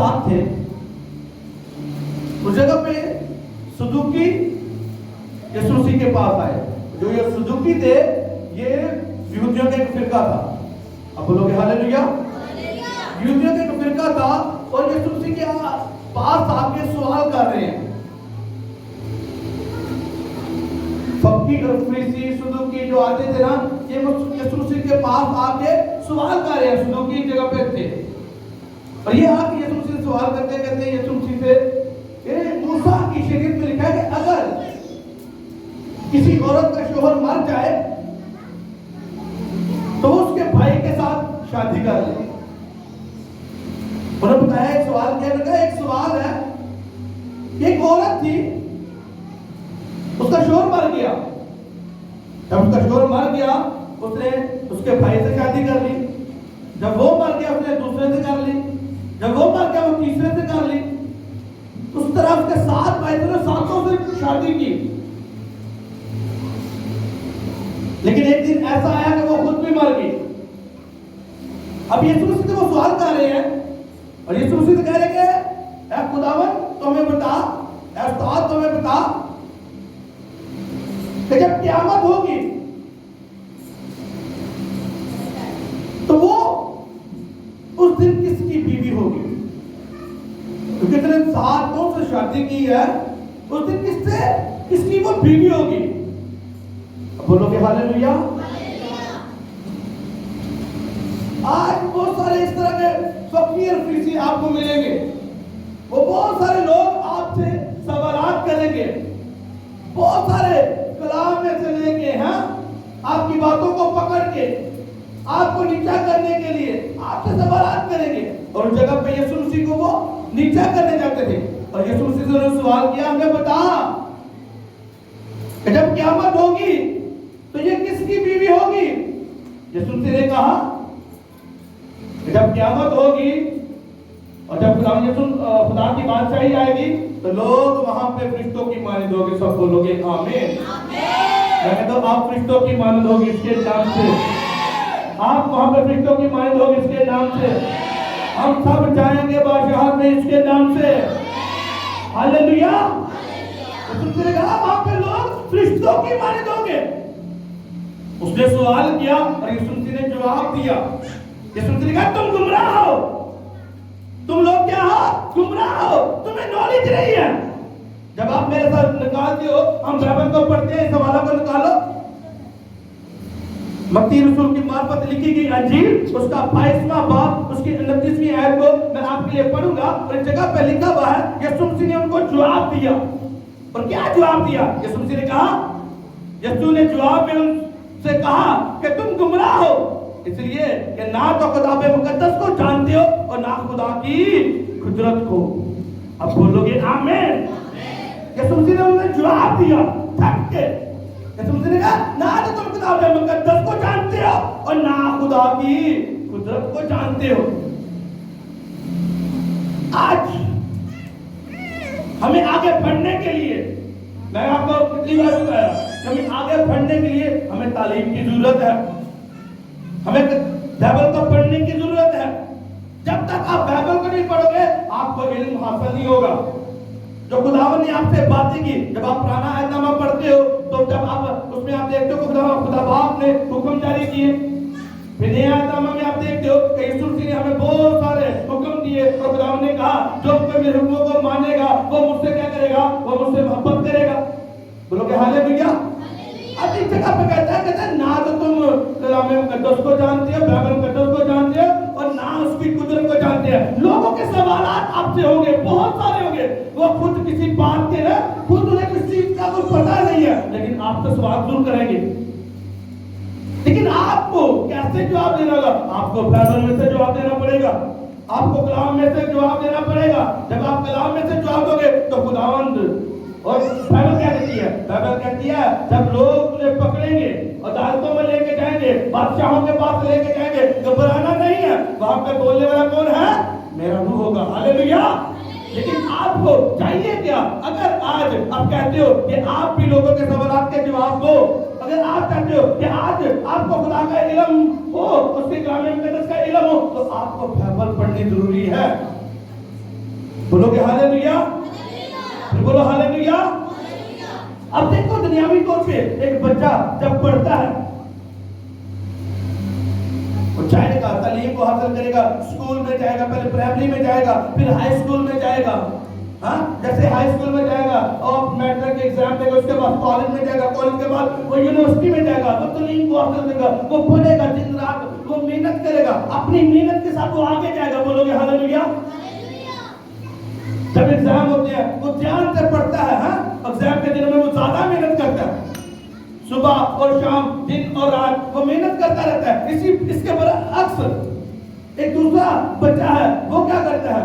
साथ थे, उस जगह पे सदूकी यीशु मसीह के पास आए। जो ये सदूकी थे, ये यहूदियों का एक फिरका था। अब बोलोगे हालेलुया। यहूदियों का एक फिरका था और यीशु मसीह के पास आके सवाल कर रहे हैं। फरीसी और सदूकी जो आते थे ना, ये यीशु मसीह के पास आके सवाल कर रहे हैं। सदूकी जगह पे थे और ये आके यीशु मसीह से सवाल करते कहते हैं यीशु मसीह से, मूसा की शरीयत में लिखा है कि अगर किसी औरत का शोहर मर जाए तो उसके भाई के साथ शादी कर ले। उन्होंने बताया एक सवाल क्या लगा, एक सवाल है, एक औरत थी, उसका शोहर मर गया। जब उसका शोहर मर गया, उसने उसके भाई से शादी कर ली। जब वो मर गया, उसने दूसरे से कर ली। जब वो मर गया, वो तीसरे से कर ली। उस तरह उसके 7 भाई थे, सातों से शादी की। लेकिन एक दिन ऐसा आया कि वो खुद भी मर गई। अब यीशु मसीह से वो सवाल कर रहे हैं और यीशु मसीह से कह रहे कि ऐ खुदावन तुम्हें बता, ऐ उस्ताद तुम्हें बता कि जब क़यामत होगी तो वो उस दिन किसकी बीवी होगी? क्योंकि तेरे 7 से शादी की है, उस दिन किसकी वो बीवी होगी? बोलोगे हालेलुया। आज बहुत सारे इस तरह के फकीर फरीसी आपको मिलेंगे। वो बहुत सारे लोग आपसे सवालात करेंगे, बहुत सारे कलाम में से लेंगे, हैं आपकी बातों को पकड़ के आपको नीचा करने के लिए आपसे सवालात करेंगे। और उस जगह पे यीशु मसीह को वो नीचा करने जाते थे और यीशु मसीह से उन्होंने सवाल किया, हमें बता कि जब क़यामत होगी तो ये किसकी बीवी होगी? यीशु मसीह ने कहा कि जब क़यामत होगी और जब खुदा की बादशाही आएगी तो लोग वहां पे फरिश्तों की मानद होगी। सब बोलोगे आमीन। मैं कहता हूं आप फरिश्तों की मानद होगी इसके नाम से, आप वहां पे फरिश्तों की मानद होगी इसके नाम से, हम सब जाएंगे बादशाह में इसके नाम से। हालेलुया। उसने कहा वहां पे लोग फरिश्तों की मानद होंगे। उसने सवाल किया और यीशु मसीह ने जवाब दिया। यीशु मसीह ने कहा तुम गुमराह हो, तुम लोग क्या हो? गुमराह हो, तुम्हें नॉलेज नहीं है। जब आप मेरे साथ निकालते हो, हम बाइबल को पढ़ते हैं, सवालों को निकालो। मत्ती रसूल की मार्फत लिखी गई अंजील उसका 22वां बाब उसकी 29वीं आयत को मैं आपके लिए पढ़ूंगा और इस जगह पे लिखा हुआ है यीशु मसीह ने उनको जवाब दिया। और क्या जवाब दिया? यीशु मसीह ने कहा, यीशु ने जवाब में उनसे कहा कि तुम गुमराह हो इसलिए कि ना तो किताब मुकद्दस को जानते हो और ना खुदा की कुदरत को। अब बोलोगे आमीन। यीशु मसीह ने उन्हें जवाब दिया ठक के। यीशु मसीह ने कहा ना तो तुम किताब मुकद्दस को जानते हो और ना खुदा की कुदरत को जानते हो। आज हमें आगे बढ़ने के लिए, मैं आपको कितनी बार बताया, हमें आगे बढ़ने के लिए हमें तालीम की जरूरत है, हमें बाइबल को पढ़ने की जरूरत है। जब तक आप बाइबल को नहीं पढ़ोगे आपको इल्म हासिल नहीं होगा। जो खुदावन ने आपसे बातें की, जब आप पुराना अहदनामा पढ़ते हो तो जब आप उसमें आप देखते हो खुदा बाप ने हुक्म जारी किए। फिर नया अहदनामा में आप देखते हो कि यीशु मसीह ने हमें बहुत सारे हुक्म दिए और खुदावन ने कहा जो कोई मेरे हुक्मों को मानेगा वो मुझसे क्या करेगा? वो मुझसे मोहब्बत करेगा। बोलोगे हालेलुया। अब इस जगह पे कहता है ना तो तुम कलाम मुकद्दस को जानते हो, बाइबल मुकद्दस को जानते हो और ना उसकी कुदरत को जानते हैं। लोगों के सवालात आपसे होंगे, बहुत सारे होंगे। वो खुद किसी बात के ना खुद उन्हें किसी चीज का कुछ पता नहीं है, लेकिन आपसे सवाल जरूर करेंगे। लेकिन आपको कैसे जवाब देना होगा? आपको बाइबल में से जवाब देना पड़ेगा, आपको कलाम में से जवाब देना पड़ेगा। जब आप कलाम में से जवाब दोगे तो खुदावंद और बाइबल क्या कहती है? बाइबल कहती है जब लोग उन्हें पकड़ेंगे और अदालतों में लेके जाएंगे, बादशाहों के पास लेके जाएंगे, घबराना नहीं है। वहां पे बोलने वाला कौन है? मेरा रूह होगा। हालेलुया। लेकिन आपको चाहिए क्या? अगर आज आप कहते हो कि आप भी लोगों के सवालों के जवाब दो, अगर आप कहते हो कि आज आपको खुदा का इल्म हो, उसके कलाम मुकद्दस का इल्म हो, तो आपको बाइबल पढ़नी जरूरी है। बोलोगे हालेलुया, बोलो हालेलुया। अब देखो दुनियावी तौर पे एक बच्चा जब पढ़ता है, वो जाएगा, तालीम को हासिल करेगा, स्कूल में जाएगा, पहले प्राइमरी में जाएगा, फिर हाई स्कूल में जाएगा। हाँ, जैसे हाई स्कूल में जाएगा और मैट्रिक एग्जाम देगा, उसके बाद कॉलेज में जाएगा, कॉलेज के बाद वो यूनिवर्सिटी में जाएगा, वो तालीम को हासिल करेगा, वो पढ़ेगा दिन रात, वो मेहनत करेगा, अपनी मेहनत के साथ वो आगे जाएगा। बोलोगे हालेलुया। जब एग्जाम होते हैं वो ध्यान से पढ़ता है, हाँ, एग्जाम के दिनों में वो ज्यादा मेहनत करता है, सुबह और शाम, दिन और रात वो मेहनत करता रहता है। इसके बरअक्स एक दूसरा बच्चा है, वो क्या करता है,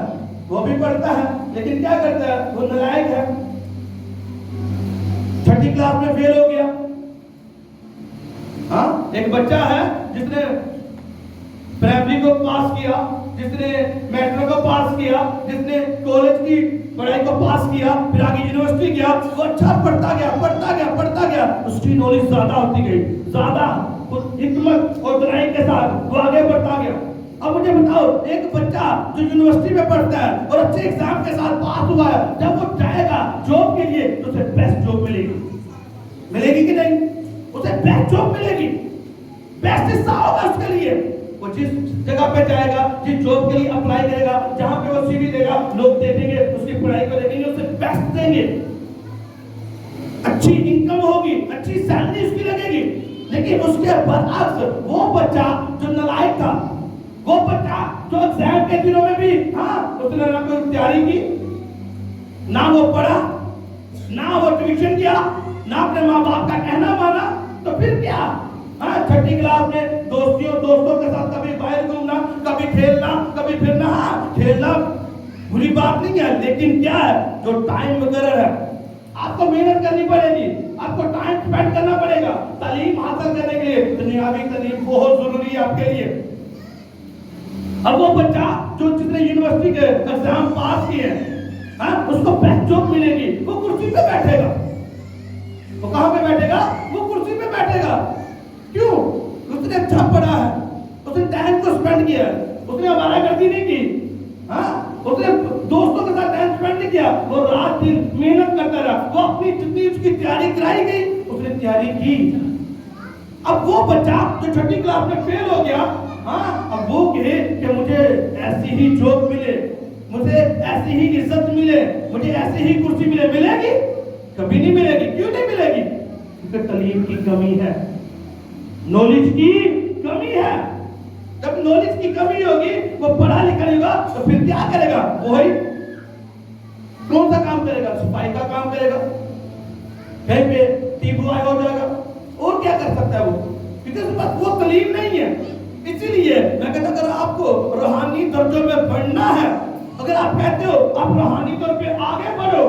वो भी पढ़ता है, लेकिन क्या करता है, वो नालायक है, छठी क्लास में फेल हो गया। हाँ, एक बच्चा है जिसने प्राइमरी को पास किया, जिसने मैट्रिक को पास किया, जिसने कॉलेज की पढ़ाई को पास किया, फिर आगे यूनिवर्सिटी गया, वो अच्छा पढ़ता गया, उसकी नॉलेज ज्यादा होती गई, ज्यादा हिकमत और दराई के साथ वो आगे बढ़ता गया। अब मुझे बताओ, एक बच्चा जो यूनिवर्सिटी में पढ़ता है और अच्छे एग्जाम के साथ पास हुआ है, जब वो जाएगा जॉब के लिए तो उसे बेस्ट जॉब मिलेगी कि नहीं? उसे बेस्ट जॉब मिलेगी, बेस्ट हिस्सा होगा उसके लिए। वो जिस जगह पे जाएगा, जिस जॉब के लिए अप्लाई करेगा, जहां पे वो सीवी देगा, लोग देखेंगे, उसकी पढ़ाई को देखेंगे, उसे बेस्ट देंगे, अच्छी इनकम होगी, अच्छी सैलरी उसकी लगेगी। लेकिन उसके बरअक्स वो बच्चा जो नालायक था, वो बच्चा जो एग्जाम के दिनों में भी, हाँ, उसने ना कोई तैयारी की, ना वो पढ़ा, ना वो ट्यूशन किया, ना अपने माँ बाप का कहना माना, तो फिर क्या? हाँ, छठी क्लास में दोस्तों के साथ कभी बाहर घूमना, कभी खेलना, कभी फिरना। हाँ, खेलना बुरी बात नहीं है, लेकिन क्या है, जो टाइम वगैरह है, आपको मेहनत करनी पड़ेगी, आपको टाइम स्पेंड करना पड़ेगा तालीम हासिल करने के लिए। दुनियावी तालीम बहुत जरूरी है आपके लिए। अब वो बच्चा जो जिसने यूनिवर्सिटी के एग्जाम पास किए, हाँ, उसको बेस्ट जॉब मिलेगी, वो कुर्सी पे बैठेगा। वो कहां पे बैठेगा? वो कुर्सी पे बैठेगा। क्यों? उसने अच्छा पढ़ा है, उसने टाइम को स्पेंड किया है, उसने आवारागर्दी नहीं की, हाँ, उसने दोस्तों के साथ टाइम स्पेंड नहीं किया, वो रात दिन मेहनत करता रहा, वो अपनी जितनी उसकी तैयारी कराई गई उसने तैयारी की। अब वो बच्चा जो छठी क्लास में फेल हो गया, हाँ, अब वो कहे कि मुझे ऐसी ही जॉब मिले, मुझे ऐसी ही इज्जत मिले, मुझे ऐसी ही कुर्सी मिले, मिलेगी? कभी नहीं मिलेगी। क्यों नहीं मिलेगी? क्योंकि तालीम की कमी है, नॉलेज की कमी है। जब नॉलेज की कमी होगी, वो पढ़ा लिखा नहीं होगा, तो फिर क्या करेगा? वही कौन सा काम करेगा? सफाई का काम करेगा, कहीं पे टी बॉय हो जाएगा, और क्या कर सकता है वो? क्योंकि उसके पास वो तालीम नहीं है। इसीलिए मैं कहता हूं, अगर आपको रूहानी दर्जों में बढ़ना है, अगर आप कहते हो आप रूहानी तौर पे आगे बढ़ो,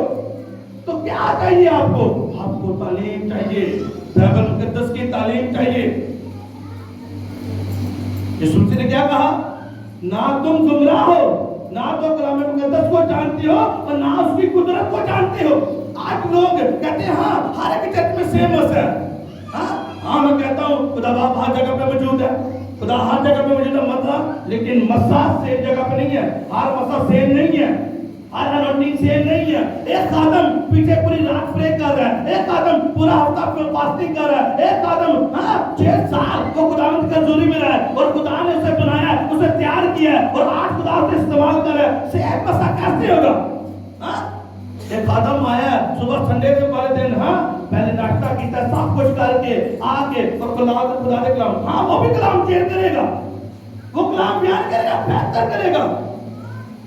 तो क्या चाहिए आपको? आपको तालीम चाहिए, बाइबल मुकद्दस की तालीम चाहिए। यीशु मसीह ने क्या कहा? ना तुम गुमराह हो, ना तो कलाम मुकद्दस को जानते हो और ना उसकी कुदरत को जानते हो। आज लोग कहते हैं हाँ, हर एक चर्च में सेम है। हाँ, मैं कहता हूँ खुदा बाप हर जगह पे मौजूद है, खुदा हर जगह पे मौजूद है, मतलब, लेकिन मसा सेम जगह पे नहीं है, हर मसा सेम नहीं है, हर अनोइंटिंग सेम नहीं है। एक आदम पीछे पूरी रात प्रे कर रहा है, एक आदम पूरा हफ्ता फास्टिंग कर रहा है, एक आदम 6 साल वो खुदावंद का हजूरी में रहा है और खुदा ने उसे बनाया, उसे तैयार किया है और आज खुदा उसे इस्तेमाल कर रहा है। सेम मसा कैसे होगा? एक आदम आया सुबह संडे के वाले दिन, हाँ, पहले नाश्ता किया, सब कुछ करके आके और खुदा ने कलाम, हाँ, वो भी कलाम शेयर करेगा, वो कलाम बयान करेगा, बेहतर करेगा,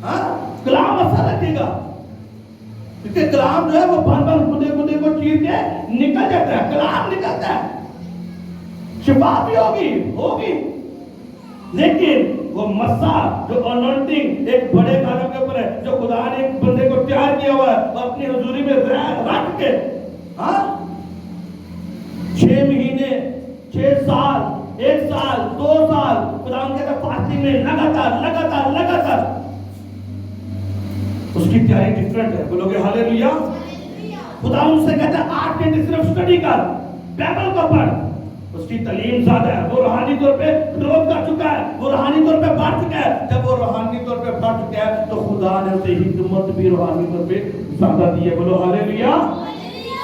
हाँ, कलाम असर रखेगा, क्योंकि कलाम जो है वो बन गुदे को चीर के निकल जाता है, कलाम निकलता है, शिफा भी होगी, लेकिन वो मसा जो अनॉइंटिंग एक बड़े कानून के ऊपर है, जो खुदा ने एक बंदे को तैयार किया हुआ है और अपनी हुजूरी में रख के, हाँ, 6 महीने, 6 साल, 1 साल, 2 साल खुदा के फास्टिंग में लगातार उसकी तैयारी डिफरेंट है। बोलोगे हालेलुया। खुदा उनसे कहता है 8 घंटे सिर्फ स्टडी कर, बाइबल को पढ़, उसकी तालीम ज्यादा है, वो रूहानी तौर पे ग्रोथ कर चुका है, वो रूहानी तौर पे बढ़ चुका है। जब वो रूहानी तौर पे बढ़ चुका है तो खुदा ने उसे हिकमत भी रूहानी तौर पे ज्यादा दी है। बोलो हालेलुया।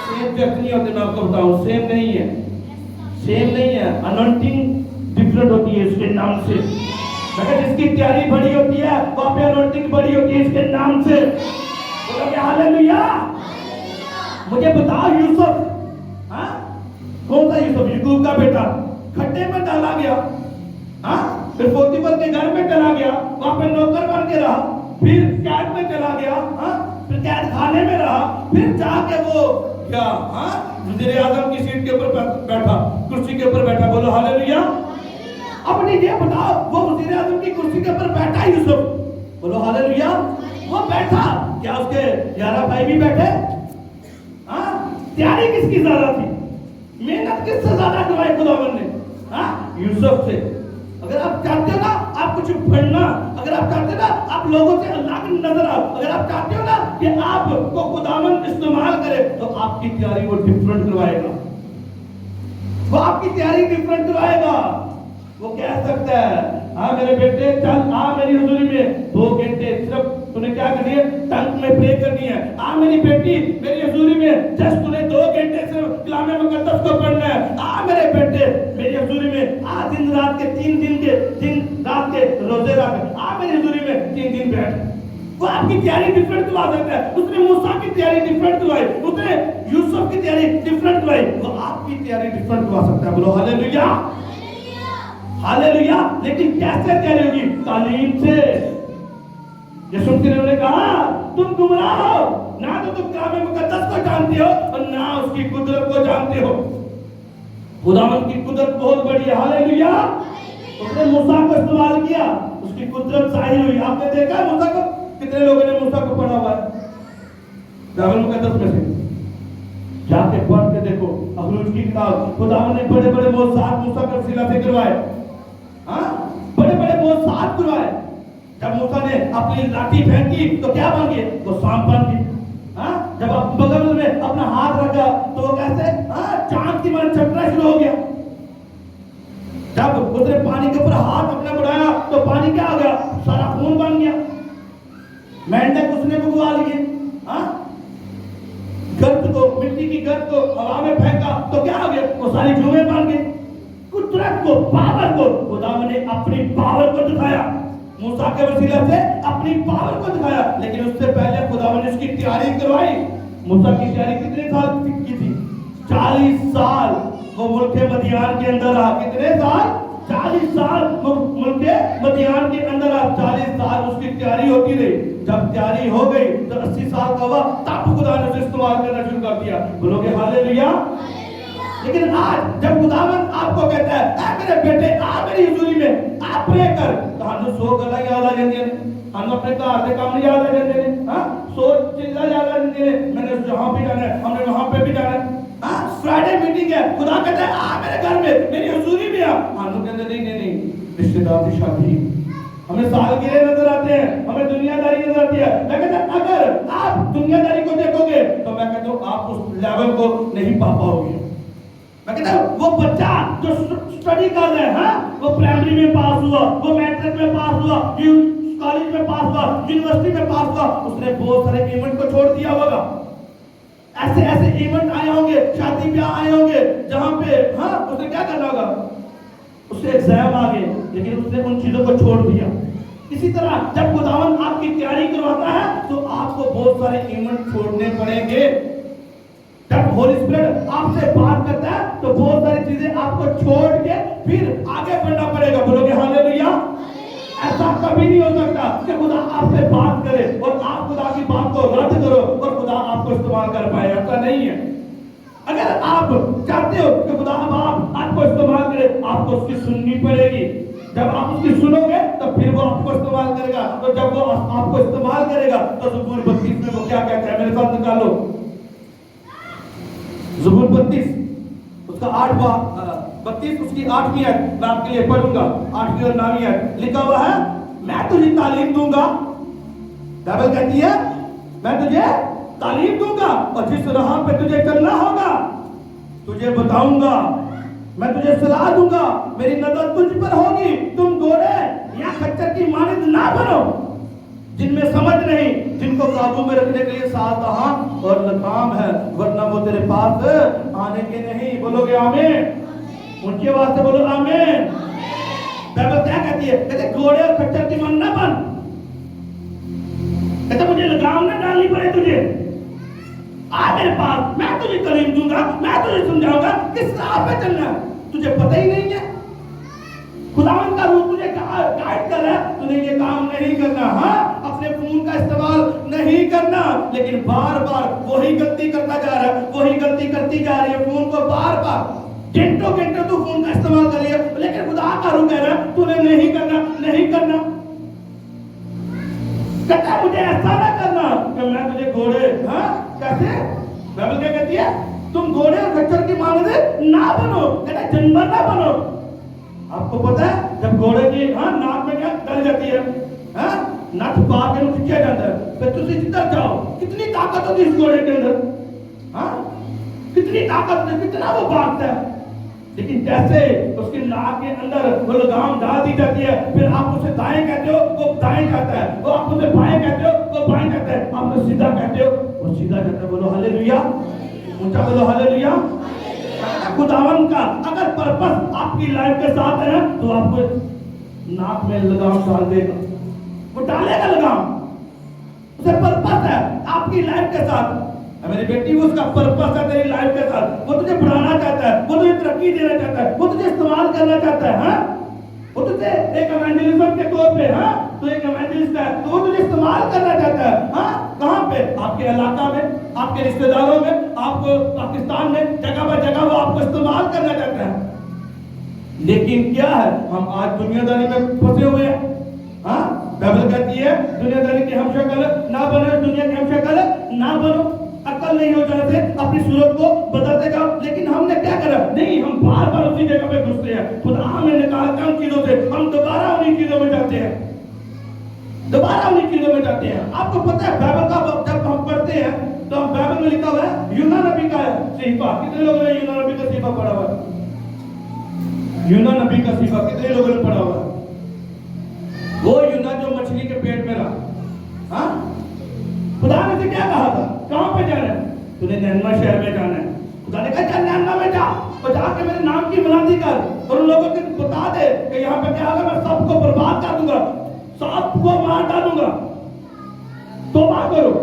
सेम व्यक्ति नहीं होते, मैं आपको बताऊं, सेम नहीं है, सेम नहीं है। अनॉइंटिंग डिफरेंट होती है इसके नाम से। अगर जिसकी तैयारी बड़ी होती है वहां पे अनॉइंटिंग बड़ी होती है इसके नाम से। बोलो हालेलुया। मुझे बताओ यूसुफ, हाँ कौन सा यूसुफ? याकूब का बेटा, खड्डे में डाला गया, हाँ फिर पोतीफर के घर में चला गया, वहां पे नौकर बन के रहा, फिर कैद में चला गया, हाँ फिर कैद खाने में रहा, फिर जाके वो क्या, हाँ वज़ीर आज़म की सीट के ऊपर बैठा, कुर्सी के ऊपर बैठा। बोलो हालेलुया। अब मुझे ये बताओ, वो वज़ीर आज़म की कुर्सी के ऊपर बैठा यूसुफ, बोलो हालेलुया, वो बैठा, क्या उसके 11 भाई भी बैठे? हाँ तैयारी किसकी ज्यादा थी? मेहनत किससे ज्यादा करवाई खुदावन ने? हाँ यूसुफ से। अगर आप चाहते हो ना आप कुछ पढ़ना, अगर आप चाहते हो ना आप लोगों से अलग नजर आओ, अगर आप चाहते हो ना कि आपको खुदावन इस्तेमाल करे, तो आपकी तैयारी वो डिफरेंट करवाएगा, वो आपकी तैयारी डिफरेंट करवाएगा। वो कह सकता है, हाँ मेरे बेटे चल आ मेरी हुजूरी में 2 घंटे सिर्फ तूने क्या करनी है? टंक में प्रे करनी है। आ मेरी बेटी मेरी हुजूरी में जस्ट तूने 2 घंटे सिर्फ कलामे मुकद्दस को पढ़ना है। आ मेरे बेटे मेरी हुजूरी में आ दिन रात के दिन रात के रोजे रख, आ मेरी हुजूरी में 3 दिन बैठ। वो आपकी तैयारी डिफरेंट करवा सकता है। उसने मूसा की तैयारी डिफरेंट करवाई, उसने यूसुफ की तैयारी डिफरेंट करवाई, वो आपकी तैयारी डिफरेंट करवा सकता है। बोलो हालेलुया, हालेलुया। लेकिन कैसे तैयारी होगी? तालीम से। यीशु मसीह ने कहा तुम गुमराह हो, ना तो तुम कलामे मुकद्दस को जानते हो और ना उसकी कुदरत को जानते हो। खुदावंद की कुदरत बहुत बड़ी है। हालेलुया। उसने मूसा को इस्तेमाल किया, उसकी कुदरत जाहिर हुई। आपने देखा मूसा को? कितने लोगों ने मूसा को पढ़ा हुआ है कलामे मुकद्दस में से? जाके पढ़ के देखो अखलूज की किताब। खुदावंद ने बड़े बड़े मौजज़ात मूसा के वसीला से करवाए, हाँ बड़े बड़े मौजज़ात करवाए। जब मूसा ने अपनी लाठी फेंकी तो क्या बन गए? वो सांप बन गए। हाँ जब आप बगल में अपना हाथ रखा तो वो कैसे, हाँ चांद की मन चमकना शुरू हो गया। जब उसने पानी के ऊपर हाथ अपना बढ़ाया तो पानी क्या हो गया? सारा खून बन गया। मेंढक उसने भुगवा लिए, हाँ गर्द को, मिट्टी की गर्द को हवा में फेंका तो क्या हो गया? वो सारी जुएं बन गई। कुदरत को, पावर को, खुदावंद ने अपनी पावर को दिखाया, मूसा के वसीला से अपनी पावर को दिखाया। लेकिन उससे पहले खुदावंद ने उसकी तैयारी करवाई। मूसा की तैयारी कितने साल की थी? 40 साल वो मुल्के मदियान के अंदर रहा। कितने साल? 40 साल मुल्के मदियान के अंदर रहा। 40 साल उसकी तैयारी होती रही। जब तैयारी हो गई तो 80 साल का हुआ, तब खुदा ने उसे इस्तेमाल करना शुरू कर दिया। बोलोगे हालेलुया। लेकिन आज जब खुदावंद आपको कहता है ऐ मेरे बेटे आ मेरी हुजूरी में आप प्रे कर, तो हमें 100 गल्लां याद आ जांदियां ने, हम अपने घर के काम याद आ जाते हैं, हाँ 100 चीज़ां याद आ जाती हैं। मैंने जहाँ भी जाना है, हमने वहाँ पे भी जाना है। हाँ फ्राइडे मीटिंग है, खुदा कहता है आ मेरे घर में मेरी हुजूरी में आ। हम कहते नहीं रिश्तेदार की शादी, हमें सालगिरह नजर आते हैं, हमें दुनियादारी नजर आती है। मैं कहता अगर आप दुनियादारी को देखोगे तो मैं कहता हूँ आप उस लेवल को नहीं पा पाओगे। मैं कहता हूँ वो बच्चा जो स्टडी कर रहे हैं, हाँ वो प्राइमरी में पास हुआ, वो मैट्रिक में पास हुआ, कॉलेज में पास हुआ, यूनिवर्सिटी में पास हुआ, उसने बहुत सारे इवेंट को छोड़ दिया होगा। ऐसे ऐसे इवेंट आए होंगे, शादी ब्याह आए होंगे जहां पे, हाँ उसने क्या करना होगा? उससे एग्जाम आ गए, लेकिन उसने उन चीजों को छोड़ दिया। इसी तरह जब खुदावंद आपकी तैयारी करवाता है तो आपको बहुत सारे इवेंट छोड़ने पड़ेंगे। जब होली स्पिरिट आपसे बात करता है तो बहुत सारी चीजें आपको छोड़ के फिर आगे बढ़ना पड़ेगा। बोलोगे हालेलुया। ऐसा कभी नहीं हो सकता कि खुदा आपसे बात करे और आप खुदा की बात को रद्द करो और खुदा आपको इस्तेमाल कर पाए, ऐसा नहीं है। अगर आप चाहते हो कि खुदा आपको इस्तेमाल करे, आपको उसकी सुननी पड़ेगी। जब आप उसकी सुनोगे तो फिर वो आपको इस्तेमाल करेगा। तो जब वो आपको इस्तेमाल करेगा तो ज़बूर 32 में वो क्या कहता है? मेरे साथ निकालो ज़बूर 32 उसका 32 उसकी 8वीं आयत मैं आपके लिए पढ़ूंगा। 8वीं और 9वीं आयत लिखा हुआ है, मैं तुझे तालीम दूंगा। बाइबल कहती है मैं तुझे तालीम दूंगा और जिस राह पे तुझे चलना होगा तुझे बताऊंगा। मैं तुझे सलाह दूंगा, मेरी नजर तुझ पर होगी, तुम घोड़े या खच्चर की मानिंद ना बनो, जिनमें समझ नहीं, जिनको काबू में रखने के लिए 7 हाथ और लगाम है, वरना वो तेरे पास आने के नहीं। बोलोगे आमीन? उनकी आवाज से बोलो आमीन। बाइबल क्या कहती है? कहते घोड़े और खच्चर की मानिंद ना बन। कहते मुझे लगाम ना डालनी पड़े तुझे, आ मेरे पास, मैं तुझे तालीम दूंगा, मैं तुझे समझाऊंगा किस राह पे चलना। तुझे पता ही नहीं है, खुदावन का रूह तुझे गाइड कर रहा है, तूने ये काम नहीं करना। हाँ, अपने फोन का इस्तेमाल नहीं करना, लेकिन बार बार वही गलती करता जा रहा है, वही गलती करती जा रही है। फोन को बार बार घंटों घंटों तू फोन का इस्तेमाल कर रही है, लेकिन खुदा का रूह कह रहा है तूने नहीं करना, नहीं करना। कहता मुझे ऐसा ना करना कि मैं तुझे घोड़े, हाँ कैसे? बाइबल क्या कहती है? तुम घोड़े और खच्चर की मानिंद ना बनो, कहता जानवर ना बनो। आपको पता है जब घोड़े की नाक में क्या डल जाती है, नट पार के खींचा जाता है, फिर तुम जिधर जाओ, कितनी ताकत होती है इस घोड़े के अंदर, कितनी ताकत है, कितना वो भागता है। लेकिन जैसे उसकी नाक के अंदर वो लगाम डाल दी जाती है, फिर आप उसे दाएं कहते हो वो दाएं जाता है, वो आप उसे बाएं कहते हो वो बाएं जाता है, आप उसे सीधा कहते हो वो सीधा जाता है। बोलो हालेलुया, ऊंचा बोलो हालेलुया। खुदावन का अगर पर्पस आपकी लाइफ के साथ है तो आपको नाक में लगाम डाल देगा, वो डालेगा लगाम, उसे पर्पस है आपकी लाइफ के साथ। मेरी बेटी, वो उसका पर्पस है तेरी लाइफ के साथ, वो तुझे बढ़ाना चाहता है, वो तुझे तरक्की देना चाहता है, वो तुझे इस्तेमाल करना चाहता है। वो तुझे एक इवेंजलिज्म के तौर पे, तो एक इवेंजलिस्ट है, तो वो तुझे इस्तेमाल करना चाहता है। कहां पे? आपके इलाका में, आपके रिश्तेदारों में, आपको पाकिस्तान में, जगह पर जगह वो आपको इस्तेमाल करना चाहता है। लेकिन क्या है, हम आज दुनियादारी में फंसे हुए हैं। बाइबल कहती है दुनियादारी की हम शक्ल ना बनो, दुनिया की हम शक्ल ना बनो। अकल नहीं हो जाने से अपनी सूरत को बदलते जाओ। लेकिन हमने क्या करा? नहीं, हम बार बार उसी जगह पे घुसते हैं। खुदा हमें निकालता है उन चीजों से, हम दोबारा उन्हीं चीजों में जाते हैं, दोबारा उन्हीं चीजों में जाते हैं। आपको पता है बाइबल का जब हम पढ़ते हैं तो हम बाइबल में लिखा हुआ है यूना नबी का सीफा। कितने लोगों ने यूना नबी का सीफा पढ़ा हुआ है? यूना नबी का सीफा कितने लोगों ने पढ़ा हुआ है? वो यूना जो मछली के पेट में रहा, खुदा ने से क्या कहा था? कहां पे जाना है? तूने नैनवा शहर में जाना है। खुदा ने कहा चल नैनवा में जा और जाके मेरे नाम की बुलंदी कर और उन लोगों को बता दे कि यहाँ पे क्या होगा, मैं सबको बर्बाद कर दूंगा, सबको मार डालूंगा, तौबा करो।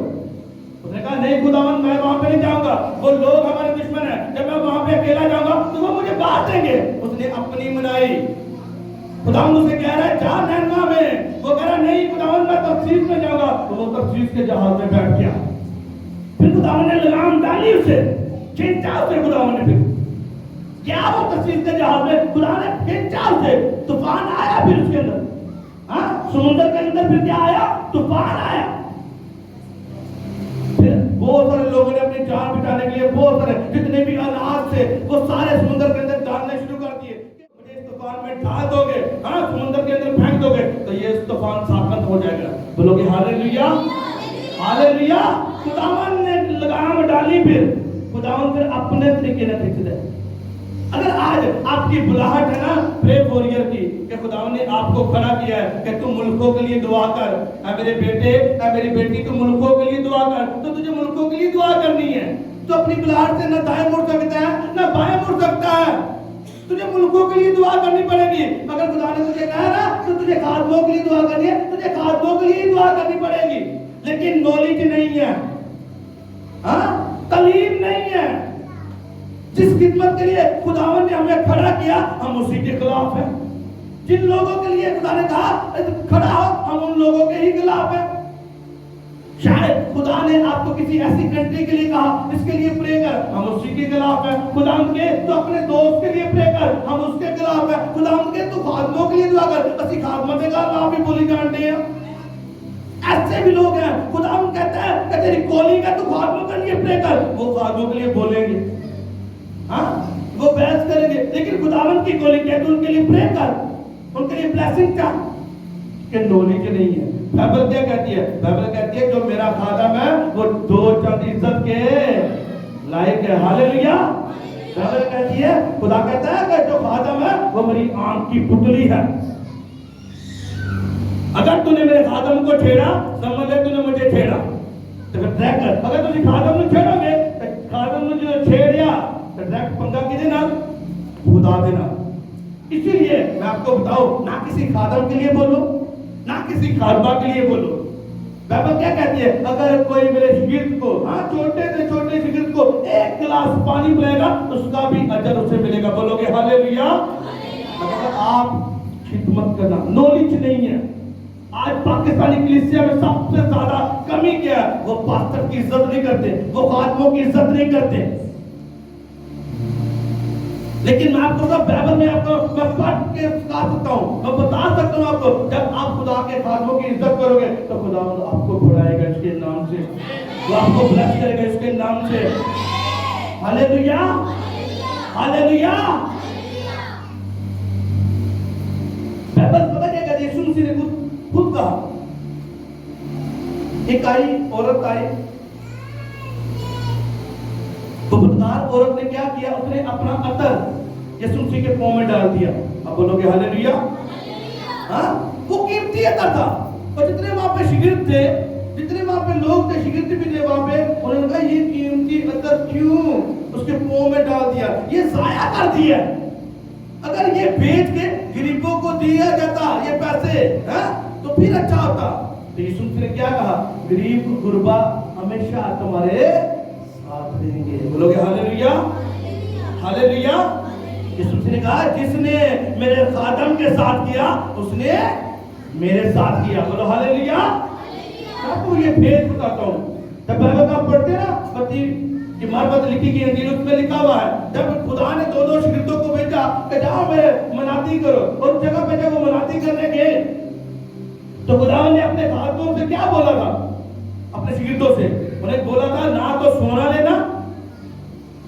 उसने कहा नहीं खुदावन, मैं वहां पे नहीं जाऊंगा, वो लोग हमारे दुश्मन है, जब मैं वहां पे अकेला जाऊंगा तो वो मुझे बांट देंगे। उसने अपनी मनाई। खुदावन उसे कह रहा है जा नैनवा में, वो कह रहा नहीं खुदावन मैं तफसीस में जाऊंगा, तो वो तफसीस के जहाज में बैठ गया। फिर खुदावन ने लगाम डाली उसे, खींचा उसे खुदावन ने, फिर क्या वो तफसीस के जहाज में खुदा ने खींचा उसे, तूफान आया फिर उसके अंदर, समुद्र के अंदर फिर क्या आया? तूफान आया। फिर बहुत सारे लोगों ने अपनी जान बचाने के लिए बहुत सारे जितने भी अनाज थे वो सारे समुद्र के अंदर डालने शुरू कर दिए। मुझे इस तूफान में डाल दोगे, समुद्र के अंदर फेंक दोगे तो ये तूफान साकत हो जाएगा। बोलोगे हालेलुया, हालेलुया। खुदावन ने लगाम डाली, फिर खुदावन फिर अपने तरीके से खींच दे। अगर आज आपकी बुलाहट है ना प्रे वॉरियर की, कि खुदावन ने आपको खड़ा किया है कि तुम मुल्कों के लिए दुआ कर, मेरे बेटे मेरी बेटी तू मुल्कों के लिए दुआ कर, तो तुझे मुल्कों के लिए दुआ करनी है। तो अपनी बुलाहट से ना दाएं मुड़ सकता है ना बाएं मुड़ सकता है, तुझे मुल्कों के लिए दुआ करनी पड़ेगी। अगर खुदा ने तुझे कहा ना तो तुझे खादमों के लिए दुआ करनी है, तुझे खादमों के लिए दुआ करनी पड़ेगी। लेकिन नॉलेज नहीं है, तालीम नहीं है। जिस खिदमत के लिए खुदावन ने हमें खड़ा किया हम उसी के खिलाफ हैं। जिन लोगों के लिए खुदा ने कहा खड़ा हो, हम उन लोगों के ही खिलाफ हैं। शायद खुदा ने आपको किसी ऐसी कंट्री के लिए कहा इसके लिए प्रे कर, हम उसी के खिलाफ हैं। खुदा के तो अपने दोस्त के लिए प्रे कर, हम उसके खिलाफ हैं। खुदा के तो खादमों के लिए दुआ कर, असि खादमों के खिलाफ भी बोली जानते हैं। ऐसे भी लोग हैं, खुदा कहता है कि तेरी कॉलिंग है तो खादमों के लिए प्रे कर, वो खादमों के लिए बोलेंगे, वो बहस करेंगे। लेकिन खुदावन की कॉलिंग है तो उनके लिए प्रे कर, उनके लिए ब्लेसिंग का कि नॉलेज नहीं है। बाइबल क्या कहती है? बाइबल कहती है जो मेरा खादम है वो 2 चंद इज्जत के लायक है। हालेलुया, बाइबल कहती है, खुदा कहता है कि जो खादम है वो मेरी आंख की पुतली है। अगर तूने मेरे खादम को छेड़ा, समझ ले तूने मुझे छेड़ा। तो फिर डायरेक्ट अगर तुम खादम को छेड़ोगे तो खादम ने जो छेड़िया तो डायरेक्ट पंगा किसे ना खुदा देना। इसीलिए मैं आपको बताऊं, ना किसी खादम के लिए बोलो, ना किसी खादमा के लिए बोलो। बाइबल क्या कहती है, अगर कोई मेरे शिगिर्द को, हाँ छोटे से छोटे शिगिर्द को एक गिलास पानी पिलाएगा तो उसका भी अजर उसे मिलेगा। बोलोगे हालेलुया। अगर आप खिदमत करना, नॉलेज नहीं है। आज पाकिस्तानी कलीसिया में सबसे ज्यादा कमी क्या है, वो पास्टर की इज्जत नहीं करते, वो खादमों की इज्जत नहीं करते। लेकिन मैं आपको बाइबल में आपको मैं पढ़ के बता सकता हूं, मैं बता सकता हूं आपको, जब आप खुदा के खादमों की इज्जत करोगे तो खुदा आपको बढ़ाएगा इसके नाम से, वो आपको ब्लेस करेगा इसके नाम से। Hallelujah, hallelujah. बाइबल पता क्या कहती है, यीशु मसीह ने खुद कहा, एक आई औरत आई, तो बदकार औरत ने क्या किया, उसने अपना अतर यीशु मसीह के पांव में डाल दिया। अब बोलोगे हालेलुया। हाँ, वो कीमती अतर था। और जितने वहां पे शिगिर्द थे, जितने वहां पे लोग थे, शिगिर्द भी थे वहां पे, उन्होंने कहा ये कीमती अतर क्यों उसके पांव में डाल दिया, ये जाया कर दिया। अगर ये बेच के गरीबों को दिया जाता ये पैसे, हाँ, तो फिर अच्छा होता। तो यीशु मसीह ने क्या कहा, गरीब गुरबा हमेशा तुम्हारे साथ रहेंगे। बोलोगे हालेलुया, हालेलुया। यीशु मसीह ने कहा, जिसने मेरे खादम के साथ किया उसने मेरे साथ किया। बोलो हालेलुया। आपको ये भेद बताता हूं, जब बाइबल का पढ़ते ना, पति की मार्फत लिखी गई अंजील, उसमें लिखा हुआ है, जब खुदा ने दो शिगिर्दों को भेजा कि जाओ मेरे मनाती करो, और जगह पे जब वो मनाती करने गए तो खुदा ने अपने खादमों से क्या बोला था, अपने शिगिर्दों से उन्हें बोला था, ना तो सोना लेना,